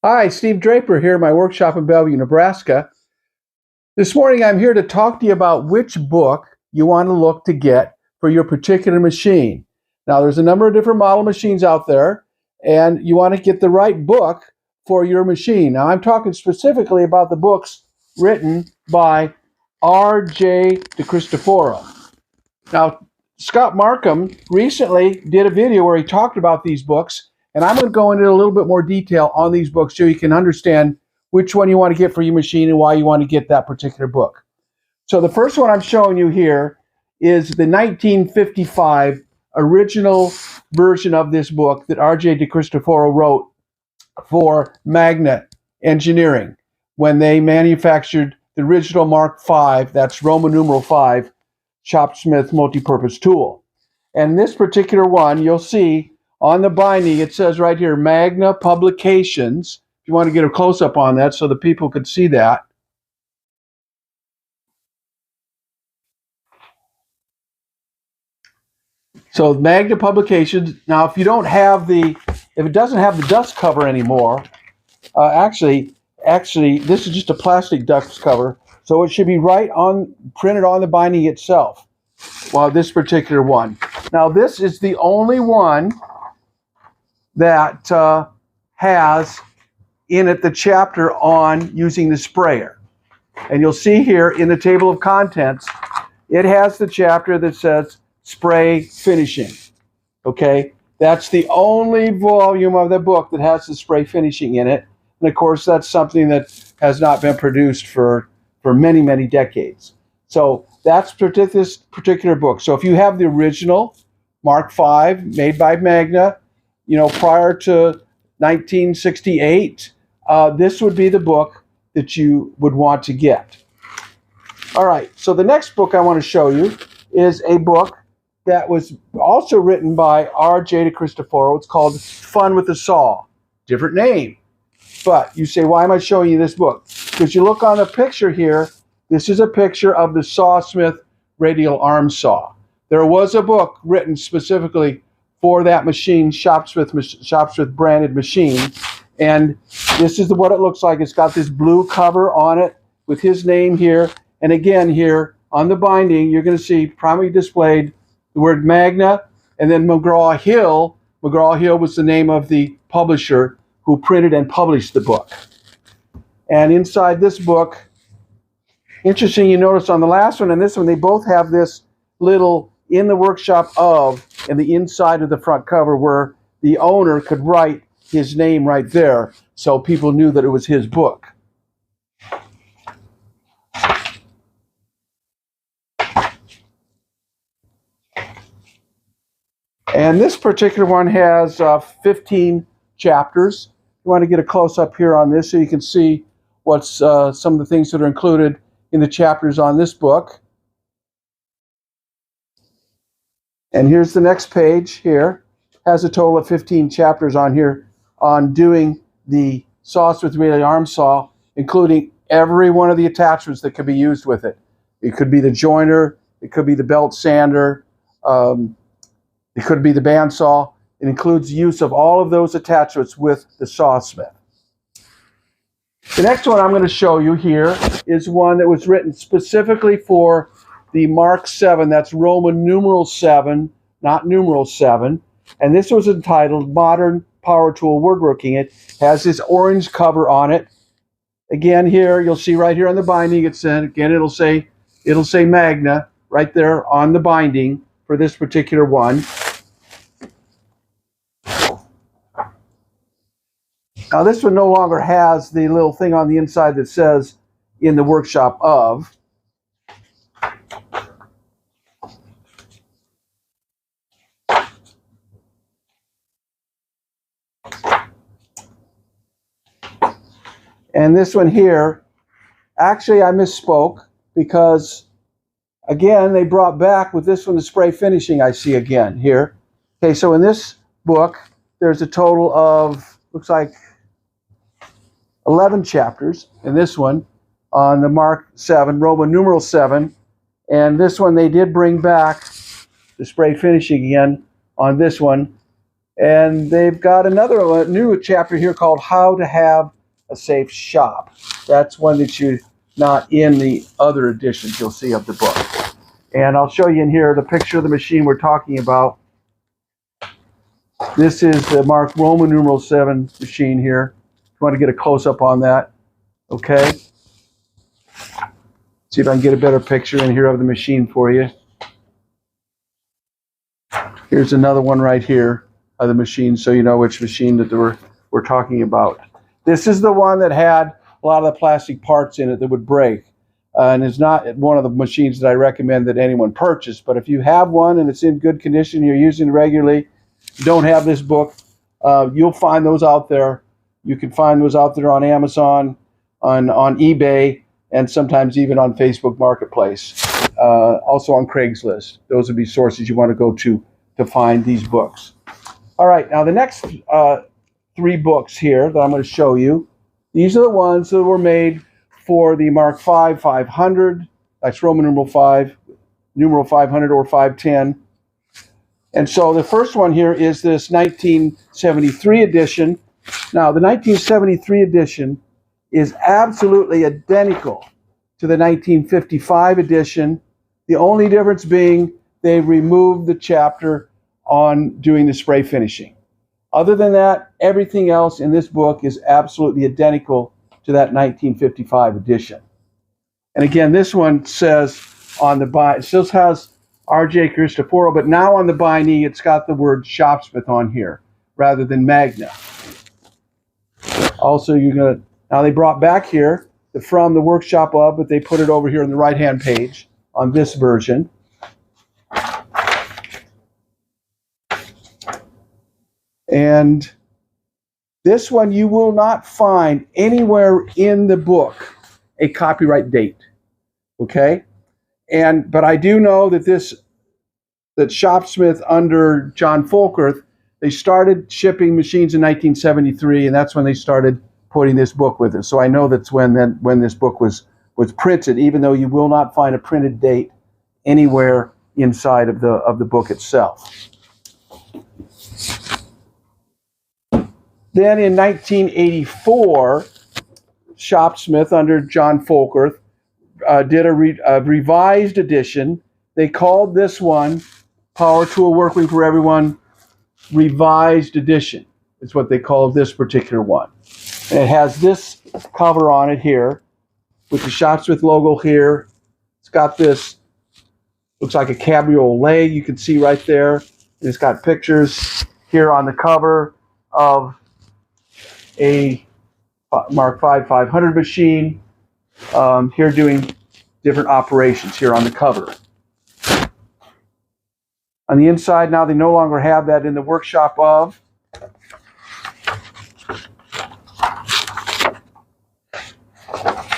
Hi, Steve Draper here at my workshop in Bellevue, Nebraska. This morning I'm here to talk to you about which book you want to look to get for your particular machine. Now, there's a number of different model machines out there, and you want to get the right book for your machine. Now, I'm talking specifically about the books written by R.J. DeCristoforo. Now, Scott Markham recently did a video where he talked about these books, and I'm going to go into a little bit more detail on these books so you can understand which one you want to get for your machine and why you want to get that particular book. So the first one I'm showing you here is the 1955 original version of this book that R.J. DeCristoforo wrote for Magna Engineering when they manufactured the original Mark V, that's Roman numeral 5, Shopsmith multi-purpose tool. And this particular one, you'll see on the binding, it says right here, Magna Publications. If you want to get a close-up on that so the people could see that. So Magna Publications. Now, if it doesn't have the dust cover anymore, actually, this is just a plastic dust cover, so it should be printed on the binding itself. Well, this particular one. Now, this is the only one that has in it the chapter on using the sprayer. And you'll see here in the table of contents, it has the chapter that says spray finishing. Okay, that's the only volume of the book that has the spray finishing in it. And of course, that's something that has not been produced for many, many decades. So that's this particular book. So if you have the original Mark V made by Magna, prior to 1968, this would be the book that you would want to get. All right, so the next book I want to show you is a book that was also written by R.J. DeCristoforo. It's called Fun with the Saw. Different name. But you say, why am I showing you this book? Because you look on the picture here, this is a picture of the Sawsmith radial arm saw. There was a book written specifically for that machine, Shopsmith branded machine. And this is what it looks like. It's got this blue cover on it with his name here. And again, here on the binding, you're going to see prominently displayed the word Magna and then McGraw-Hill. McGraw-Hill was the name of the publisher who printed and published the book. And inside this book, interesting, you notice on the last one and this one, they both have this little in the workshop of, and the inside of the front cover where the owner could write his name right there so people knew that it was his book. And this particular one has 15 chapters. You want to get a close-up here on this so you can see what's some of the things that are included in the chapters on this book. And here's the next page here. Has a total of 15 chapters on here on doing the Sawsmith radial arm saw, including every one of the attachments that could be used with it. It could be the joiner, it could be the belt sander, it could be the bandsaw. It includes use of all of those attachments with the Sawsmith. The next one I'm going to show you here is one that was written specifically for the Mark VII. That's Roman numeral 7, not numeral 7. And this was entitled Modern Power Tool Woodworking. It has this orange cover on it. Again, here you'll see right here on the binding. It'll say Magna right there on the binding for this particular one. Now this one no longer has the little thing on the inside that says in the workshop of. And this one here, actually I misspoke because, again, they brought back with this one the spray finishing I see again here. Okay, so in this book, there's a total of, looks like 11 chapters in this one on the Mark VII, Roman numeral 7. And this one, they did bring back the spray finishing again on this one. And they've got another new chapter here called How to Have a Safe Shop. That's one that you're not in the other editions you'll see of the book. And I'll show you in here the picture of the machine we're talking about. This is the Mark Roman numeral 7 machine here. If you want to get a close-up on that, okay? See if I can get a better picture in here of the machine for you. Here's another one right here of the machine, so you know which machine that we're talking about. This is the one that had a lot of the plastic parts in it that would break. And it's not one of the machines that I recommend that anyone purchase. But if you have one and it's in good condition, you're using it regularly, you don't have this book, you'll find those out there. You can find those out there on Amazon, on eBay, and sometimes even on Facebook Marketplace. Also on Craigslist. Those would be sources you want to go to find these books. All right, now the next 3 books here that I'm going to show you, these are the ones that were made for the Mark V 500. That's Roman numeral 5, numeral 500 or 510. And so the first one here is this 1973 edition. Now, the 1973 edition is absolutely identical to the 1955 edition. The only difference being they removed the chapter on doing the spray finishing. Other than that, everything else in this book is absolutely identical to that 1955 edition. And again, this one says on the buy, it still has R.J. Cristoforo, but now on the binding, it's got the word Shopsmith on here rather than Magna. Also, now they brought back here the from the workshop of, but they put it over here on the right-hand page on this version. And this one you will not find anywhere in the book a copyright date, okay? But I do know that that Shopsmith under John Folkerth, they started shipping machines in 1973, and that's when they started putting this book with it. So I know that's when this book was printed, even though you will not find a printed date anywhere inside of the book itself. Then in 1984, Shopsmith under John Folkerth did a revised edition. They called this one Power Tool Working for Everyone Revised Edition. Is what they called this particular one. And it has this cover on it here with the Shopsmith logo here. It's got this, looks like a cabriolet you can see right there. And it's got pictures here on the cover of a Mark V 500 machine here doing different operations here on the cover. On the inside now they no longer have that in the workshop of.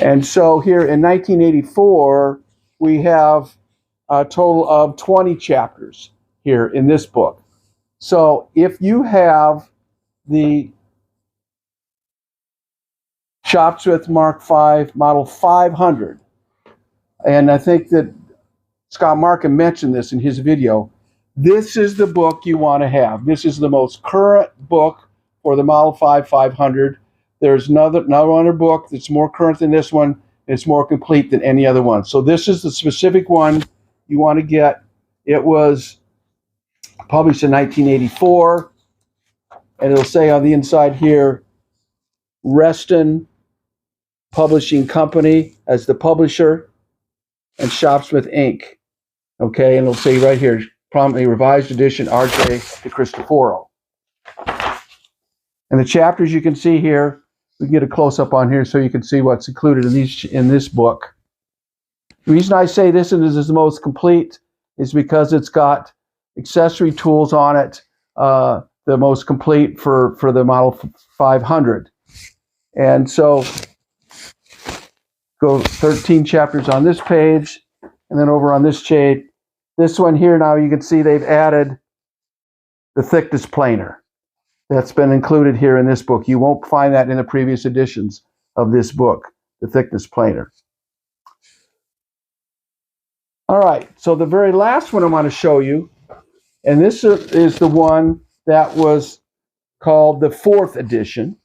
And so here in 1984 we have a total of 20 chapters here in this book. So if you have the Shopsmith Mark V Model 500, and I think that Scott Markham mentioned this in his video, this is the book you want to have. This is the most current book for the Model 5 500. There's another book that's more current than this one, and it's more complete than any other one. So this is the specific one you want to get. It was published in 1984, and it'll say on the inside here, Reston Publishing Company as the publisher, and Shopsmith Inc. Okay, and it'll say right here, prominently revised edition, R.J. DeCristoforo. And the chapters you can see here, we can get a close-up on here so you can see what's included in this book. The reason I say this is the most complete is because it's got accessory tools on it, the most complete for the Model 500. And so go 13 chapters on this page, and then over on this page, this one here now you can see they've added the thickness planer. That's been included here in this book. You won't find that in the previous editions of this book, the thickness planer. All right, so the very last one I want to show you, and this is the one that was called the 4th edition.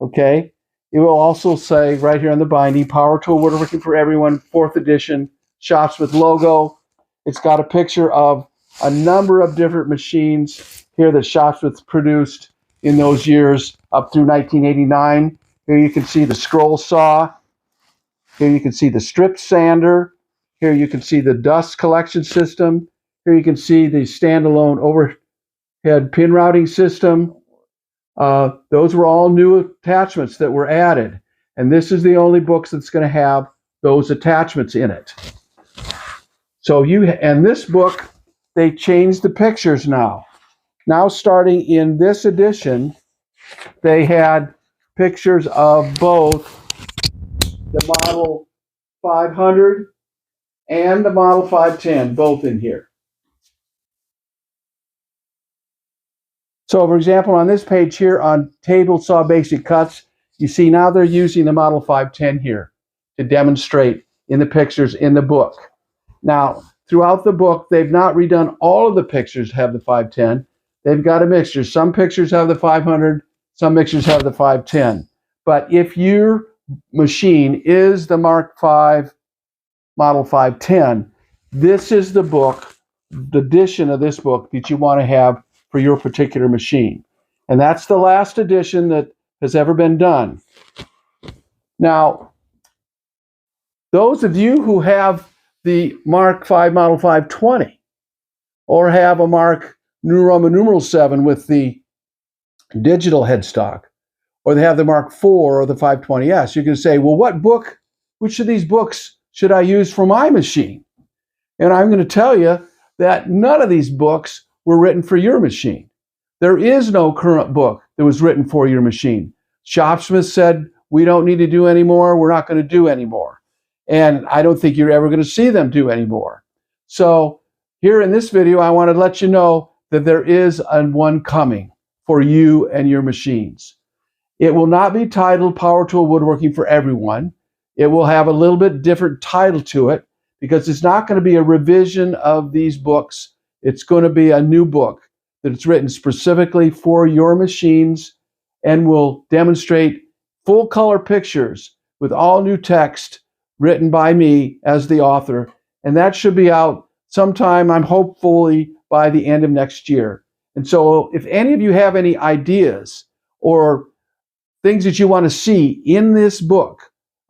Okay. It will also say right here on the binding, Power Tool Woodworking for Everyone, 4th edition, Shopsmith logo. It's got a picture of a number of different machines here that Shopsmith produced in those years up through 1989. Here you can see the scroll saw. Here you can see the strip sander. Here you can see the dust collection system. Here you can see the standalone overhead pin routing system. Those were all new attachments that were added. And this is the only book that's going to have those attachments in it. So and this book, they changed the pictures now. Now starting in this edition, they had pictures of both the Model 500 and the Model 510, both in here. So for example, on this page here on Table Saw Basic Cuts, you see now they're using the Model 510 here to demonstrate in the pictures in the book. Now, throughout the book, they've not redone all of the pictures to have the 510. They've got a mixture. Some pictures have the 500, some pictures have the 510. But if your machine is the Mark V Model 510, this is the book, the edition of this book that you want to have for your particular machine. And that's the last edition that has ever been done. Now, those of you who have the Mark V Model 520 or have a Mark New Roman numeral 7 with the digital headstock, or they have the Mark IV or the 520S, you can say, well, which of these books should I use for my machine? And I'm going to tell you that none of these books were written for your machine. There is no current book that was written for your machine. Shopsmith said, we don't need to do anymore. We're not going to do anymore. And I don't think you're ever going to see them do anymore. So here in this video, I want to let you know that there is one coming for you and your machines. It will not be titled Power Tool Woodworking for Everyone. It will have a little bit different title to it because it's not going to be a revision of these books. It's going to be a new book that's written specifically for your machines and will demonstrate full color pictures with all new text written by me as the author. And that should be out sometime, I'm hopefully, by the end of next year. And so if any of you have any ideas or things that you want to see in this book,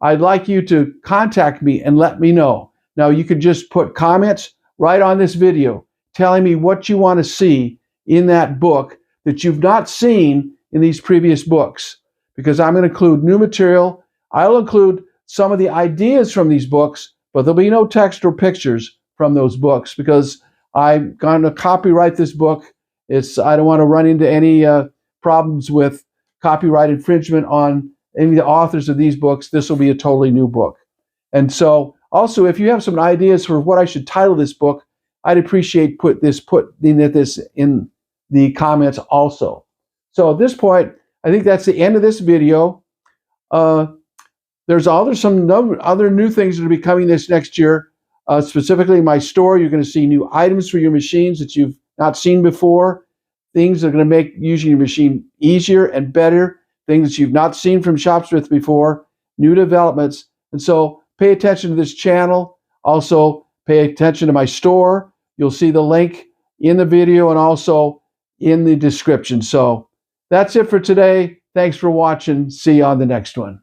I'd like you to contact me and let me know. Now, you could just put comments right on this video telling me what you want to see in that book that you've not seen in these previous books, because I'm going to include new material. I'll include some of the ideas from these books, but there'll be no text or pictures from those books because I'm going to copyright this book. I don't want to run into any problems with copyright infringement on any of the authors of these books. This will be a totally new book. And so also, if you have some ideas for what I should title this book, I'd appreciate putting this in the comments also. So at this point, I think that's the end of this video. There's some other new things that will be coming this next year. Specifically in my store, you're going to see new items for your machines that you've not seen before. Things that are going to make using your machine easier and better. Things that you've not seen from Shopsmith before. New developments. And so pay attention to this channel. Also pay attention to my store. You'll see the link in the video and also in the description. So that's it for today. Thanks for watching. See you on the next one.